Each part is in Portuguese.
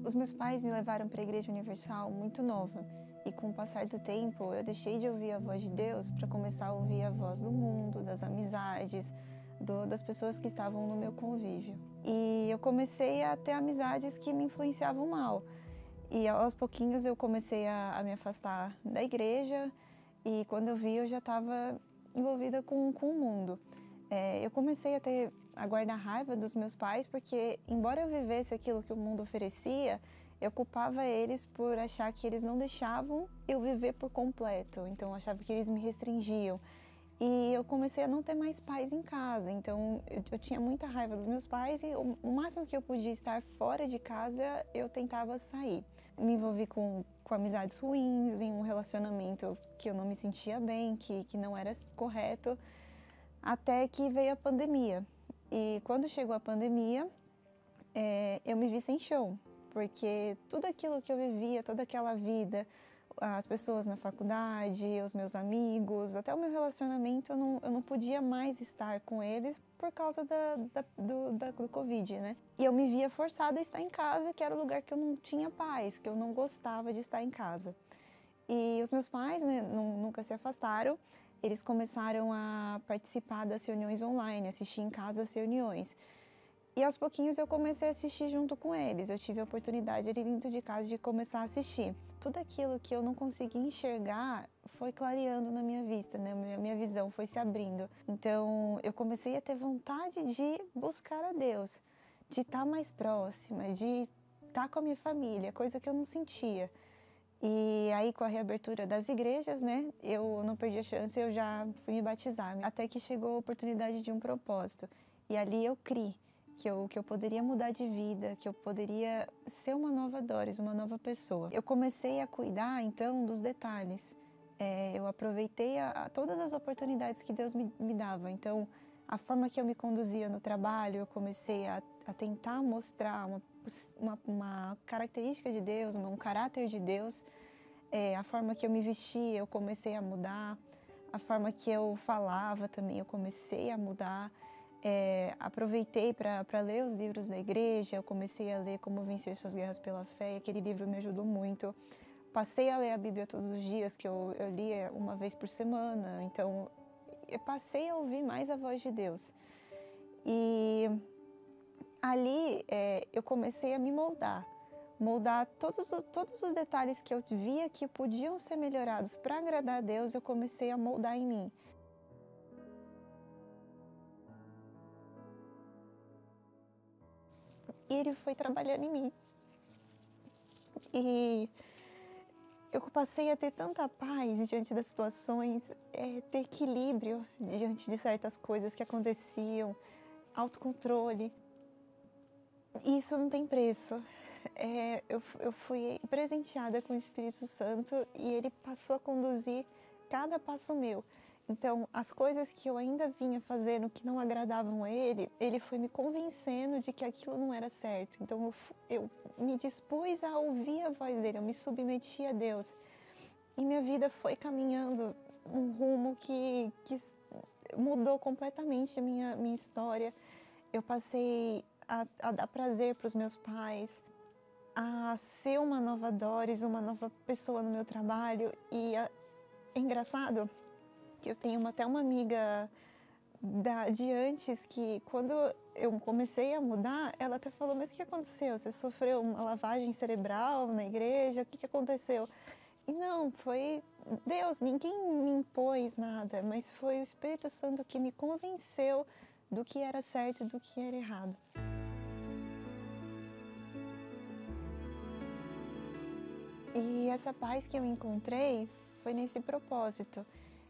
Os meus pais me levaram para a Igreja Universal muito nova e com o passar do tempo eu deixei de ouvir a voz de Deus para começar a ouvir a voz do mundo, das amizades, das pessoas que estavam no meu convívio. E eu comecei a ter amizades que me influenciavam mal. E aos pouquinhos eu comecei a me afastar da igreja e quando eu vi eu já estava envolvida com o mundo. Eu comecei a guardar raiva dos meus pais porque, embora eu vivesse aquilo que o mundo oferecia, eu culpava eles por achar que eles não deixavam eu viver por completo. Então eu achava que eles me restringiam. E eu comecei a não ter mais paz em casa, então eu tinha muita raiva dos meus pais e o máximo que eu podia estar fora de casa, eu tentava sair. Me envolvi com amizades ruins, em um relacionamento que eu não me sentia bem, que não era correto, até que veio a pandemia. E quando chegou a pandemia, eu me vi sem chão, porque tudo aquilo que eu vivia, toda aquela vida, as pessoas na faculdade, os meus amigos, até o meu relacionamento, eu não podia mais estar com eles por causa do Covid, né? E eu me via forçada a estar em casa, que era o lugar que eu não tinha paz, que eu não gostava de estar em casa. E os meus pais, né, nunca se afastaram, eles começaram a participar das reuniões online, assistir em casa as reuniões. E aos pouquinhos eu comecei a assistir junto com eles. Eu tive a oportunidade ali dentro de casa de começar a assistir. Tudo aquilo que eu não conseguia enxergar foi clareando na minha vista, né? Minha visão foi se abrindo. Então eu comecei a ter vontade de buscar a Deus, de estar mais próxima, de estar com a minha família, coisa que eu não sentia. E aí, com a reabertura das igrejas, né, eu não perdi a chance, eu já fui me batizar. Até que chegou a oportunidade de um propósito. E ali eu criei que eu poderia mudar de vida, que eu poderia ser uma nova Doris, uma nova pessoa. Eu comecei a cuidar, então, dos detalhes. Eu aproveitei todas as oportunidades que Deus me dava. Então, a forma que eu me conduzia no trabalho, eu comecei a tentar mostrar uma característica de Deus, um caráter de Deus. A forma que eu me vestia, eu comecei a mudar. A forma que eu falava também, eu comecei a mudar. Aproveitei para ler os livros da igreja, eu comecei a ler Como Vencer Suas Guerras pela Fé, e aquele livro me ajudou muito. Passei a ler a Bíblia todos os dias, que eu lia uma vez por semana, então eu passei a ouvir mais a voz de Deus. E ali eu comecei a me moldar todos os detalhes que eu via que podiam ser melhorados para agradar a Deus, eu comecei a moldar em mim. E ele foi trabalhando em mim. E eu passei a ter tanta paz diante das situações, ter equilíbrio diante de certas coisas que aconteciam, autocontrole. E isso não tem preço. Eu fui presenteada com o Espírito Santo e ele passou a conduzir cada passo meu. Então, as coisas que eu ainda vinha fazendo que não agradavam a ele foi me convencendo de que aquilo não era certo. Então, eu me dispus a ouvir a voz dele, eu me submeti a Deus. E minha vida foi caminhando um rumo que mudou completamente a minha história. Eu passei a dar prazer para os meus pais, a ser uma nova Doris, uma nova pessoa no meu trabalho. E é engraçado que eu tenho até uma amiga de antes que, quando eu comecei a mudar, ela até falou: mas o que aconteceu? Você sofreu uma lavagem cerebral na igreja? O que aconteceu? E não, foi Deus, ninguém me impôs nada, mas foi o Espírito Santo que me convenceu do que era certo e do que era errado. E essa paz que eu encontrei foi nesse propósito.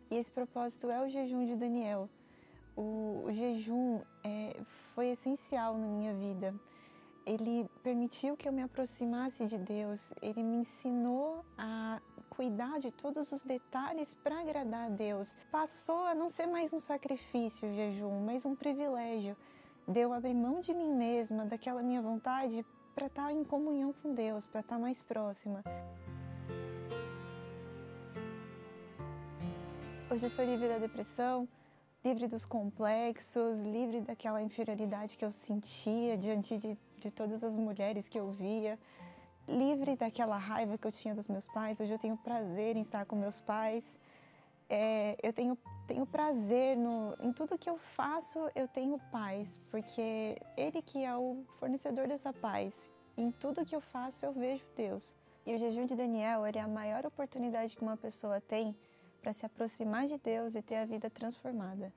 E esse propósito é o jejum de Daniel. O jejum foi essencial na minha vida. Ele permitiu que eu me aproximasse de Deus. Ele me ensinou a cuidar de todos os detalhes para agradar a Deus. Passou a não ser mais um sacrifício o jejum, mas um privilégio. De eu abrir mão de mim mesma, daquela minha vontade, para estar em comunhão com Deus, para estar mais próxima. Hoje eu sou livre da depressão, livre dos complexos, livre daquela inferioridade que eu sentia diante de todas as mulheres que eu via. livre daquela raiva que eu tinha dos meus pais. Hoje eu tenho prazer em estar com meus pais. Eu tenho prazer em tudo que eu faço, eu tenho paz, porque Ele que é o fornecedor dessa paz. Em tudo que eu faço, eu vejo Deus. E o jejum de Daniel, ele é a maior oportunidade que uma pessoa tem para se aproximar de Deus e ter a vida transformada.